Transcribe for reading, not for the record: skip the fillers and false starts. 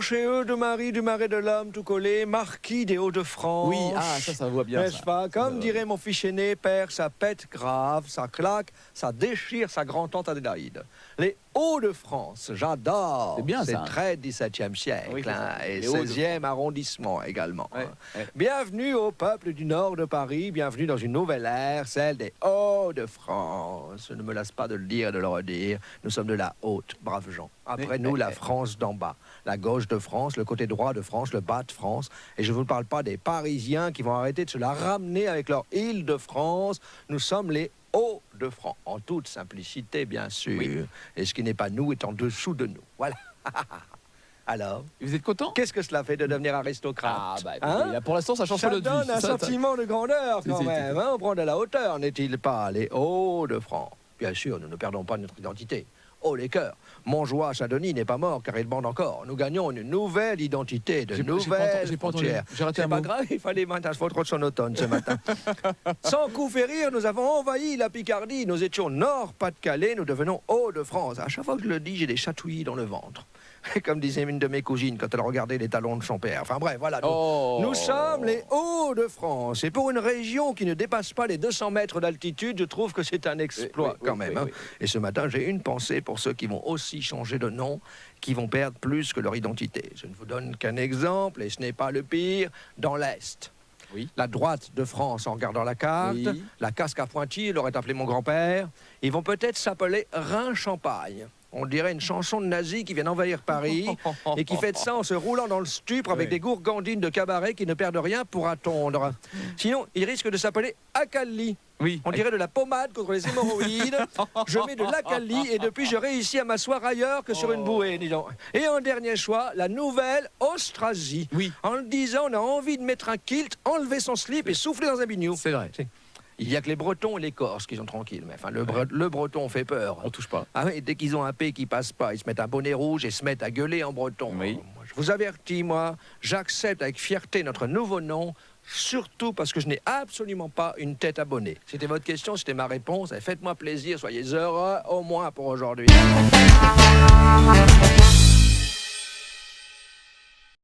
chez eux de Marie du Marais de l'Homme, tout collé, marquis des Hauts-de-France. Oui, ah, ça voit bien. N'est-ce pas? Comme dirait mon fils aîné, père, ça pète grave, ça claque, ça déchire sa grand-tante Adélaïde. Les Hauts-de-France, j'adore. C'est bien, c'est ça. très 17e siècle, Oui, et les 16e arrondissement également. Ouais, ouais. Bienvenue au peuple du nord de Paris, bienvenue dans une nouvelle ère, celle des Hauts-de-France. Je ne me lasse pas de le dire et de le redire, nous sommes de la haute, braves gens. Après nous, la France d'en bas, la gauche de France, le côté droit de France, le bas de France. Et je ne vous parle pas des Parisiens qui vont arrêter de se la ramener avec leur Île-de-France. Nous sommes les Hauts-de-France, en toute simplicité, bien sûr. Oui. Et ce qui n'est pas nous est en dessous de nous. Voilà. Alors, Vous êtes content? qu'est-ce que cela fait de devenir aristocrate? Ah, bah, Hein? là, pour l'instant, ça change Ça pas notre vie. donne un sentiment de grandeur quand Si, même. Hein, on prend de la hauteur, n'est-il pas? Les Hauts-de-France. Bien sûr, nous ne perdons pas notre identité. Oh, les cœurs. Montjoie Chardonnay n'est pas mort car il bande encore. Nous gagnons une nouvelle identité, de nouvelles j'ai pas entendu. frontières. J'ai raté un C'est pas mot. grave, il fallait maintenant faut trop de son automne ce matin. Sans coup férir, nous avons envahi la Picardie. Nous étions Nord-Pas-de-Calais, nous devenons Hauts-de-France. À chaque fois que je le dis, j'ai des chatouilles dans le ventre. Comme disait une de mes cousines quand elle regardait les talons de son père. Enfin bref, voilà. Nous sommes les Hauts-de-France. Et pour une région qui ne dépasse pas les 200 mètres d'altitude, je trouve que c'est un exploit quand même. Hein. Et ce matin, j'ai une pensée pour ceux qui vont aussi changer de nom, qui vont perdre plus que leur identité. Je ne vous donne qu'un exemple, et ce n'est pas le pire, dans l'Est. Oui. La droite de France, en regardant la carte, Oui. la casque à Pointy, l'aurait appelé mon grand-père, ils vont peut-être s'appeler Rhin-Champagne. On dirait une chanson de nazis qui vient envahir Paris et qui fait de ça en se roulant dans le stupre avec des gourgandines de cabaret qui ne perdent rien pour attendre. Sinon, il risque de s'appeler Acali. Oui. On dirait de la pommade contre les hémorroïdes. Je mets de l'Acali et depuis, je réussis à m'asseoir ailleurs que sur une bouée, dis donc. Et en dernier choix, la nouvelle Austrasie. Oui. En le disant, on a envie de mettre un kilt, enlever son slip et souffler dans un bignou. C'est vrai. Il n'y a que les Bretons et les Corses qui sont tranquilles. Mais enfin, le Breton fait peur. On touche pas. Ah oui, dès qu'ils ont un P qui passe pas, ils se mettent un bonnet rouge et se mettent à gueuler en breton. Oui. Moi, je vous avertis, moi, j'accepte avec fierté notre nouveau nom, surtout parce que je n'ai absolument pas une tête abonnée. C'était votre question, c'était ma réponse. Et faites-moi plaisir, soyez heureux au moins pour aujourd'hui.